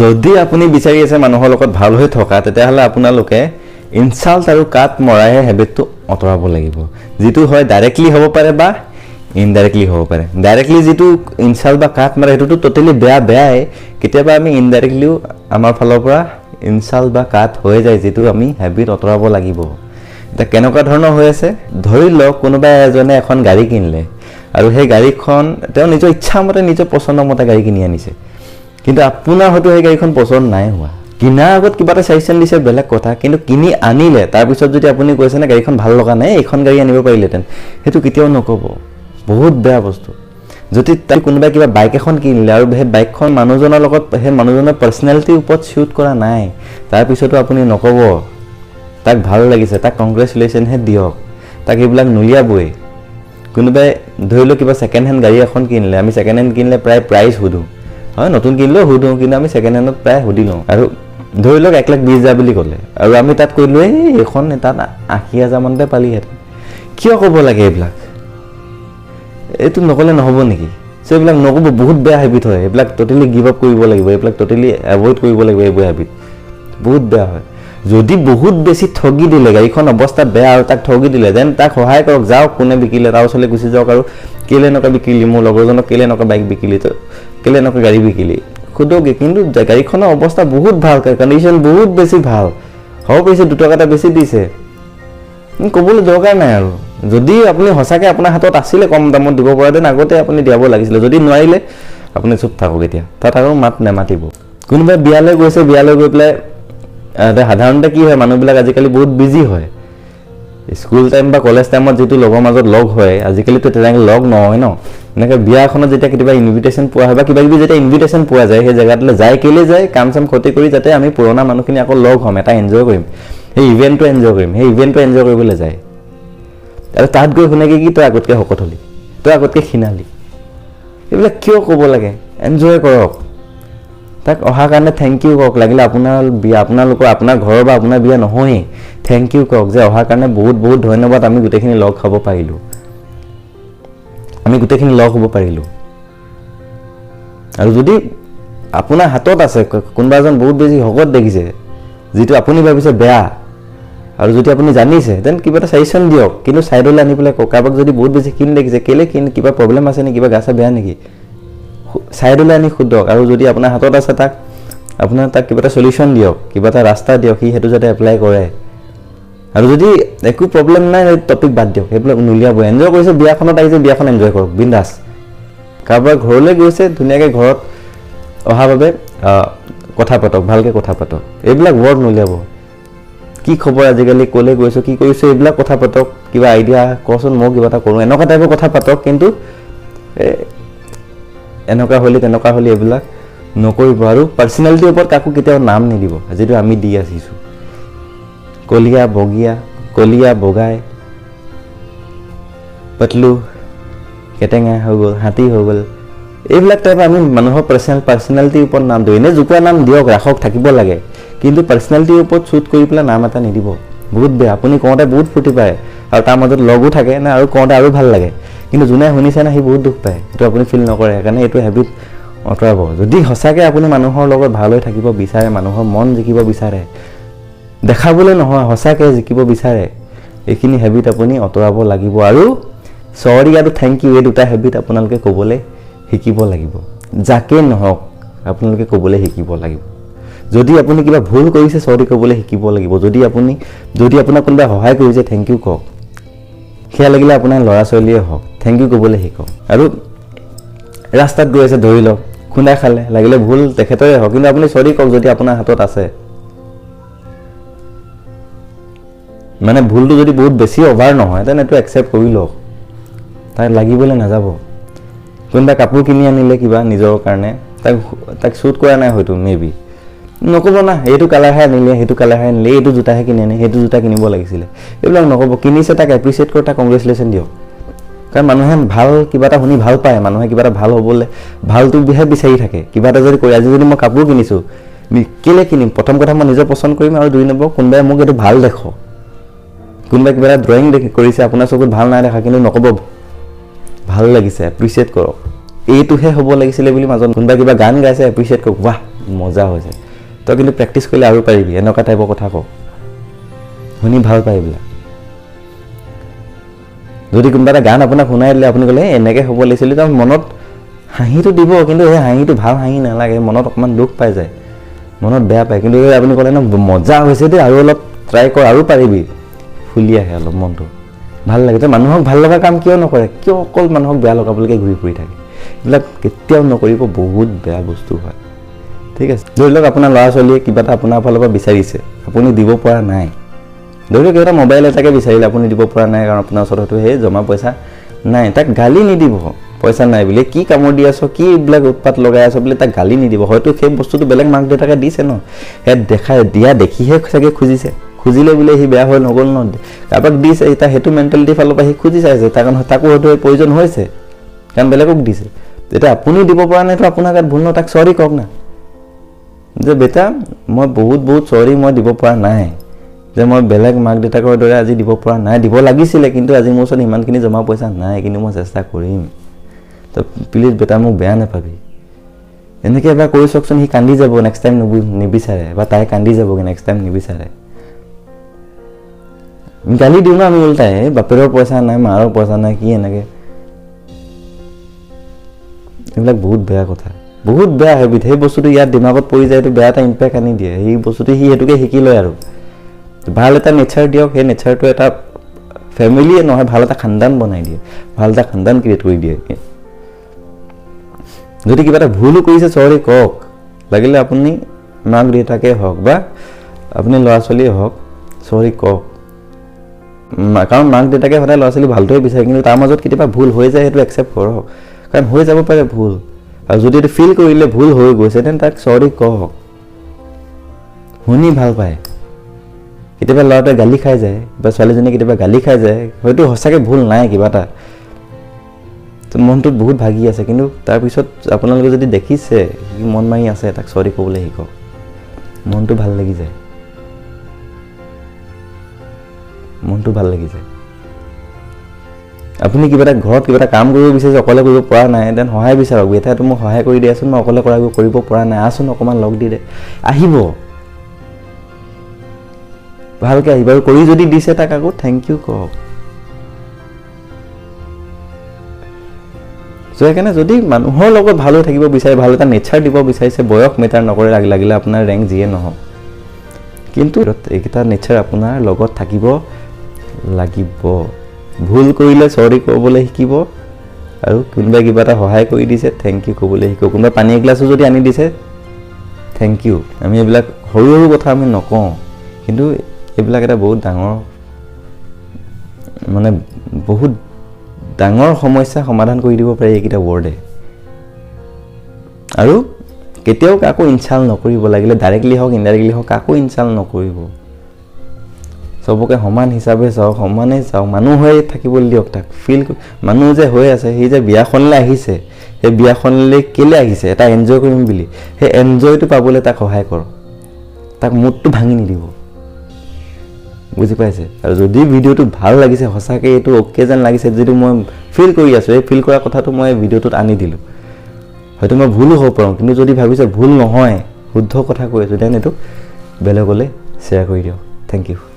যদি আপুনি বিচাৰি আছে মানুহৰ লগত ভাল হৈ থকা তেতিয়াহ'লে আপোনালোকে ইনচাল্ট আৰু কাট মৰাহে হেবিটটো অতৰাব লাগিব যিটো হয় ডাইৰেক্টলি হ'ব পাৰে বা ইনডাইৰেক্টলি হ'ব পাৰে ডাইৰেক্টলি যিটো ইনচাল্ট বা কাট মাৰে সেইটো টোটেলি বেয়াই কেতিয়াবা আমি ইনডাইৰেক্টলিও আমাৰ ফালৰ পৰা ইনচাল্ট বা কাট হৈ যায় যিটো আমি হেবিট অতৰাব লাগিব এটা কেনেকুৱা ধৰণৰ হৈ আছে ধৰি লওক কোনোবা এজনে এখন গাড়ী কিনিলে আৰু সেই গাড়ীখন তেওঁ নিজৰ ইচ্ছামতে নিজৰ পছন্দৰ মতে গাড়ী কিনি আনিছে কিন্তু আপোনাৰ হয়তো সেই গাড়ীখন পছন্দ নাই হোৱা কিনাৰ আগত কিবা এটা চাজেশ্যন দিছে বেলেগ কথা কিন্তু কিনি আনিলে তাৰপিছত যদি আপুনি কৈছে না গাড়ীখন ভাল লগা নাই এইখন গাড়ী আনিব পাৰিলেহেঁতেন সেইটো কেতিয়াও নক'ব বহুত বেয়া বস্তু যদি তাই কোনোবাই কিবা বাইক এখন কিনিলে আৰু সেই বাইকখন মানুহজনৰ লগত সেই মানুহজনৰ পাৰ্চনেলিটিৰ ওপৰত শ্বুট কৰা নাই তাৰপিছতো আপুনি নক'ব তাক ভাল লাগিছে তাক কংগ্ৰেচুলেশ্যনহে দিয়ক তাক এইবিলাক নুলিয়াবই কোনোবাই ধৰি লওক কিবা ছেকেণ্ড হেণ্ড গাড়ী এখন কিনিলে আমি ছেকেণ্ড হেণ্ড কিনিলে প্ৰায় প্ৰাইচ সুধোঁ হয় নতুন কিনিলেও সুধোঁ কিন্তু আমি ছেকেণ্ড হেণ্ডত প্ৰায় সুধি লওঁ আৰু ধৰি লওক 1,20,000 বুলি ক'লে আৰু আমি তাত কৰিলোঁ এইখন তাত 80,000 মানতে পালিহেঁতেন কিয় ক'ব লাগে এইবিলাক এইটো নক'লে নহ'ব নেকি চ' এইবিলাক নক'ব বহুত বেয়া হেবিট হয় এইবিলাক ট'টেলি গিভ আপ কৰিব লাগিব এইবিলাক ট'টেলি এভইড কৰিব লাগিব এইবোৰ হেবিট বহুত বেয়া হয় যদি বহুত বেছি ঠগি দিলে গাড়ীখন অৱস্থা বেয়া আৰু তাক ঠগি দিলে দেন তাক সহায় কৰক যাওক কোনে বিকিলে তাৰ ওচৰলৈ গুচি যাওক আৰু কেলে এনেকুৱা বিকিলি মোৰ লগৰজনক কেলে এনেকুৱা বাইক বিকিলি তো কেলে এনেকুৱা গাড়ী বিকিলি সোধোগে কিন্তু গাড়ীখনৰ অৱস্থা বহুত ভাল কণ্ডিশ্যন বহুত বেছি ভাল হ'ব পাৰিছে 2 টকা এটা বেছি দিছে ক'বলৈ দৰকাৰ নাই আৰু যদি আপুনি সঁচাকৈ আপোনাৰ হাতত আছিলে কম দামত দিব পৰা দেন আগতে আপুনি দিয়াব লাগিছিলে যদি নোৱাৰিলে আপুনি চুপ থাকক এতিয়া তাত আৰু মাত নেমাতিব কোনোবাই বিয়ালৈ গৈছে বিয়ালৈ গৈ পেলাই সাধাৰণতে কি হয় মানুহবিলাক আজিকালি বহুত বিজি হয় স্কুল টাইম বা কলেজ টাইমত যিটো লগৰ মাজত লগ হয় আজিকালিতো তেনেকৈ লগ নহয় ন এনেকৈ বিয়া এখনত যেতিয়া কেতিয়াবা ইনভিটেশ্যন পোৱা হয় বা কিবা কিবি যেতিয়া ইনভিটেশ্যন পোৱা যায় সেই জেগাটোলৈ যায় কেলৈ যায় কাম চাম ক্ষতি কৰি যাতে আমি পুৰণা মানুহখিনি আকৌ লগ হ'ম এটা এনজয় কৰিম সেই ইভেণ্টটো এনজয় কৰিম সেই ইভেণ্টটো এনজয় কৰিবলৈ যায় আৰু তাত গৈ শুনেকি কি তই আগতকৈ শকত হলি তই আগতকৈ ক্ষীণালি এইবিলাক কিয় ক'ব লাগে এনজয় কৰক তাক অহাৰ কাৰণে থেংক ইউ কওক লাগিলে আপোনাৰ বিয়া আপোনালোকৰ আপোনাৰ ঘৰৰ বা আপোনাৰ বিয়া নহয়েই থেংক ইউ কওক যে অহাৰ কাৰণে বহুত বহুত ধন্যবাদ আমি গোটেইখিনি লগ খাব পাৰিলোঁ আৰু যদি আপোনাৰ হাতত আছে কোনোবা এজন বহুত বেছি শকত দেখিছে যিটো আপুনি ভাবিছে বেয়া আৰু যদি আপুনি জানিছে দেন কিবা এটা চাজেশ্যন দিয়ক কিন্তু ছাইডলৈ আনি পেলাই কওক কাৰোবাক যদি বহুত বেছি ক্ষীণ দেখিছে কেলৈ ক্ষীণ কিবা প্ৰব্লেম আছে নেকি কিবা গা চা বেয়া নেকি ছাইডলৈ আনি সোধক আৰু যদি আপোনাৰ হাতত আছে তাক কিবা এটা চলিউশ্যন দিয়ক কিবা এটা ৰাস্তা দিয়ক সি সেইটো যাতে এপ্লাই কৰে আৰু যদি একো প্ৰব্লেম নাই টপিক বাদ দিয়ক সেইবিলাক নুলিয়াব এনজয় কৰিছে বিয়াখনত আহিছে বিয়াখন এনজয় কৰক বিন্দাছ কাৰোবাৰ ঘৰলৈ গৈছে ধুনীয়াকৈ ঘৰত অহাৰ বাবে কথা পাতক ভালকৈ কথা পাতক এইবিলাক ৱৰ্ড নুলিয়াব কি খবৰ আজিকালি ক'লৈ গৈছোঁ কি কৰিছোঁ এইবিলাক কথা পাতক কিবা আইডিয়া কচোন মই কিবা এটা কৰোঁ এনেকুৱা টাইপৰ কথা পাতক কিন্তু এনেকুৱা হ'লে তেনেকুৱা হ'লে এইবিলাক নকৰিব আৰু পাৰ্চনেলিটিৰ ওপৰত কাকো কেতিয়াও নাম নিদিব যিটো আমি দি আহিছোঁ কলীয়া বগাই পাতলু কেটেঙা হৈ গ'ল হাতী হৈ গ'ল এইবিলাক টাইপ আমি মানুহৰ পাৰ্চনেলিটিৰ ওপৰত নাম দিওঁ এনেই জোকোৱা নাম দিয়ক ৰাখক থাকিব লাগে কিন্তু পাৰ্চনেলিটিৰ ওপৰত শ্বুট কৰি পেলাই নাম এটা নিদিব বহুত বেয়া আপুনি কওঁতে বহুত ফূৰ্তি পায় আৰু তাৰ মাজত লগো থাকে না আৰু কওঁতে আৰু ভাল লাগে কিন্তু যোনে শুনিছে না সি বহুত দুখ পায় এইটো আপুনি ফিল নকৰে সেইকাৰণে এইটো হেবিট অঁতৰাব যদি সঁচাকৈ আপুনি মানুহৰ লগত ভাল হৈ থাকিব বিচাৰে মানুহৰ মন জিকিব বিচাৰে দেখাবলৈ নহয় সঁচাকৈ জিকিব বিচাৰে এইখিনি হেবিট আপুনি অঁতৰাব লাগিব আৰু চৰি আৰু থেংক ইউ এই দুটা হেবিট আপোনালোকে ক'বলৈ শিকিব লাগিব যাকে নহওক আপোনালোকে ক'বলৈ শিকিব লাগিব যদি আপুনি কিবা ভুল কৰিছে চৰি ক'বলৈ শিকিব লাগিব যদি আপোনাক কোনোবাই সহায় কৰিছে থেংক ইউ কওক সেয়া লাগিলে আপোনাৰ ল'ৰা ছোৱালীয়ে হওক থেংক ইউ ক'বলৈ শিকক আৰু ৰাস্তাত গৈ আছে ধৰি লওক খুন্দা খালে লাগিলে ভুল তেখেতৰে হওক কিন্তু আপুনি চৰি কওক যদি আপোনাৰ হাতত আছে মানে ভুলটো যদি বহুত বেছি অভাৰ নহয় তেনে এইটো একচেপ্ট কৰি লওক তাক লাগিবলৈ নাযাব কোনোবা কাপোৰ কিনি আনিলে কিবা নিজৰ কাৰণে তাক শ্বুট কৰা নাই হয়তো মেবি নক'ব না এইটো কালাৰহে আনিলে এইটো জোতাহে কিনি আনি সেইটো জোতা কিনিব লাগিছিলে এইবিলাক নক'ব কিনিছে তাক এপ্ৰিচিয়েট কৰি তাক কংগ্ৰেচুলেশ্যন দিয়ক কাৰণ মানুহে ভাল কিবা এটা শুনি ভাল পায় মানুহে কিবা এটা ভাল হ'বলৈ ভালটোহে বিচাৰি থাকে কিবা এটা যদি কৰি আজি যদি মই কাপোৰ কিনিছোঁ কেলৈ কিনিম প্ৰথম কথা মই নিজৰ পচন্দ কৰিম আৰু 2 নম্বৰ কোনোবাই মোক এইটো ভাল দেখক কোনোবাই কিবা এটা ড্ৰয়িং কৰিছে আপোনাৰ চকুত ভাল নাই দেখা কিন্তু নক'ব ভাল লাগিছে এপ্ৰিচিয়েট কৰক এইটোহে হ'ব লাগিছিলে বুলি মাজত কোনোবাই কিবা গান গাইছে এপ্ৰিচিয়েট কৰক বাহ মজা হৈছে তই কিন্তু প্ৰেক্টিছ কৰিলে আৰু পাৰিবি এনেকুৱা টাইপৰ কথা কওঁ শুনি ভাল পায় এইবিলাক যদি কোনোবা এটা গান আপোনাক শুনাই দিলে আপুনি ক'লে এনেকৈ হ'ব লাগিছিল তাৰ মনত হাঁহিটো দিব কিন্তু সেই হাঁহিটো ভাল হাঁহি নালাগে মনত অকণমান দুখ পাই যায় মনত বেয়া পায় কিন্তু আপুনি ক'লে ন মজা হৈছে দেই আৰু অলপ ট্ৰাই কৰ আৰু পাৰিবি ফুলি আহে অলপ মনটো ভাল লাগে তো মানুহক ভাল লগা কাম কিয় নকৰে কিয় অকল মানুহক বেয়া লগাবলৈকে ঘূৰি ফুৰি থাকে এইবিলাক কেতিয়াও নকৰিব বহুত বেয়া বস্তু হয় ঠিক আছে ধৰি লওক আপোনাৰ ল'ৰা ছোৱালীয়ে কিবা এটা আপোনাৰ ফালৰ পৰা বিচাৰিছে আপুনি দিব পৰা নাই ধৰি লওক এটা মোবাইল এটাকে বিচাৰিলে আপুনি দিব পৰা নাই কাৰণ আপোনাৰ ওচৰত হয়তো সেই জমা পইচা নাই তাক গালি নিদিব পইচা নাই বুলি কি কামত দি আছ কি এইবিলাক উৎপাত লগাই আছ বুলি তাক গালি নিদিব হয়তো সেই বস্তুটো বেলেগ মাক দেউতাকে দিছে ন সেয়া দেখাই দিয়া দেখিহে চাগে খুজিছে খুজিলে বোলে সি বেয়া হৈ নগ'ল ন কাৰোবাক দিছে এতিয়া সেইটো মেণ্টেলিটিৰ ফালৰ পৰা সি খুজি চাইছে তাকো হয়তো প্ৰয়োজন হৈছে কাৰণ বেলেগক দিছে তেতিয়া আপুনি দিব পৰা নাইতো আপোনাৰ গাত ভুল ন তাক চৰি কওক না যে বেটা মই বহুত চৰি মই দিব পৰা নাই যে মই বেলেগ মাক দেউতাকৰ দৰে আজি দিব পৰা নাই দিব লাগিছিলে কিন্তু আজি মোৰ ওচৰত ইমানখিনি জমা পইচা নাই কিন্তু মই চেষ্টা কৰিম তো প্লিজ বেটা মোক বেয়া নাপাবি এনেকৈ এবাৰ কৰি চাওকচোন সি কান্দি যাব নেক্সট টাইম নিবিচাৰে বা তাই কান্দি যাবগৈ নেক্সট টাইম নিবিচাৰে গালি দিওঁ ন আমি ওলটাই বাপেৰৰ পইচা নাই মাৰৰ পইচা নাই কি এনেকৈ এইবিলাক বহুত বেয়া কথা বহুত বেয়া হেবিট সেই বস্তুটো ইয়াত দিমাগত পৰি যায় এইটো বেয়া এটা ইম্পেক্ট আনি দিয়ে সেই বস্তুটো সি সেইটোকে শিকি লয় আৰু ভাল এটা নেচাৰ দিয়ক সেই নেচাৰটো এটা ফেমিলিয়ে নহয় ভাল এটা খানদান বনাই দিয়ে ভাল এটা খানদান ক্ৰিয়েট কৰি দিয়ে যদি কিবা এটা ভুলো কৰিছে চৰি কওক লাগিলে আপুনি মাক দেউতাকে হওক বা আপুনি ল'ৰা ছোৱালীয়ে হওক চৰি কওক কাৰণ মাক দেউতাকে সদায় ল'ৰা ছোৱালী ভালটোৱে বিচাৰে কিন্তু তাৰ মাজত কেতিয়াবা ভুল হৈ যায় সেইটো একচেপ্ট কৰক কাৰণ হৈ যাব পাৰে ভুল আৰু যদি এইটো ফিল কৰিলে ভুল হৈ গৈছে তেন্তে তাক চৰি কওক শুনি ভাল পায় কেতিয়াবা ল'ৰাটোৱে গালি খাই যায় বা ছোৱালীজনীয়ে কেতিয়াবা গালি খাই যায় হয়তো সঁচাকৈ ভুল নাই কিবা এটা তো মনটোত বহুত ভাগি আছে কিন্তু তাৰপিছত আপোনালোকে যদি দেখিছে সি মন মাৰি আছে তাক চৰি ক'বলৈ শিকক মনটো ভাল লাগি যায় আপুনি কিবা এটা ঘৰত কিবা এটা কাম কৰিব বিচাৰিছে অকলে কৰিব পৰা নাই দেন সহায় বিচাৰক বেটাটো মোক সহায় কৰি দিয়াচোন মই অকলে কৰিব পৰা নাই আচোন অকণমান লগ দি দে আহিব ভালকৈ আহিব আৰু কৰি যদি দিছে তাক আকৌ থেংক ইউ কওক চ' সেইকাৰণে যদি মানুহৰ লগত ভাল হৈ থাকিব বিচাৰে ভাল এটা নেচাৰ দিব বিচাৰিছে বয়স মেটাৰ নকৰে লাগিলে আপোনাৰ ৰেংক যিয়ে নহওক কিন্তু এইকেইটা নেচাৰ আপোনাৰ লগত থাকিব লাগিব ভুল কৰিলে চৰি ক'বলৈ শিকিব আৰু কোনোবাই কিবা এটা সহায় কৰি দিছে থেংক ইউ ক'বলৈ শিকিব কোনোবাই পানী এগিলাছো যদি আনি দিছে থেংক ইউ আমি এইবিলাক সৰু কথা আমি নকওঁ কিন্তু এইবিলাক এটা বহুত ডাঙৰ সমস্যা সমাধান কৰি দিব পাৰে এইকেইটা ৱৰ্ডে আৰু কেতিয়াও কাকো ইনচাল্ট নকৰিব লাগিলে ডাইৰেক্টলি হওক ইনডাইৰেক্টলি হওক কাকো ইনচাল্ট নকৰিব চবকে সমান হিচাপে চাওক সমানে চাওক মানুহ হৈ থাকিবলৈ দিয়ক তাক ফিল মানুহ যে হৈ আছে সি যে বিয়াখনলৈ আহিছে সেই বিয়াখনলৈ কেলৈ আহিছে এটা এনজয় কৰিম বুলি সেই এনজয়টো পাবলৈ তাক সহায় কৰক তাক মুডটো ভাঙি নিদিব বুজি পাইছে আৰু যদি ভিডিঅ'টো ভাল লাগিছে সঁচাকৈ এইটো অ'কে যেন লাগিছে যিটো মই ফিল কৰি আছোঁ এই ফিল কৰা কথাটো মই ভিডিঅ'টোত আনি দিলোঁ হয়তো মই ভুলো হ'ব পাৰোঁ কিন্তু যদি ভাবিছে ভুল নহয় শুদ্ধ কথা কৈ আছোঁ দেন এইটো বেলেগলৈ শ্বেয়াৰ কৰি দিয়ক থেংক ইউ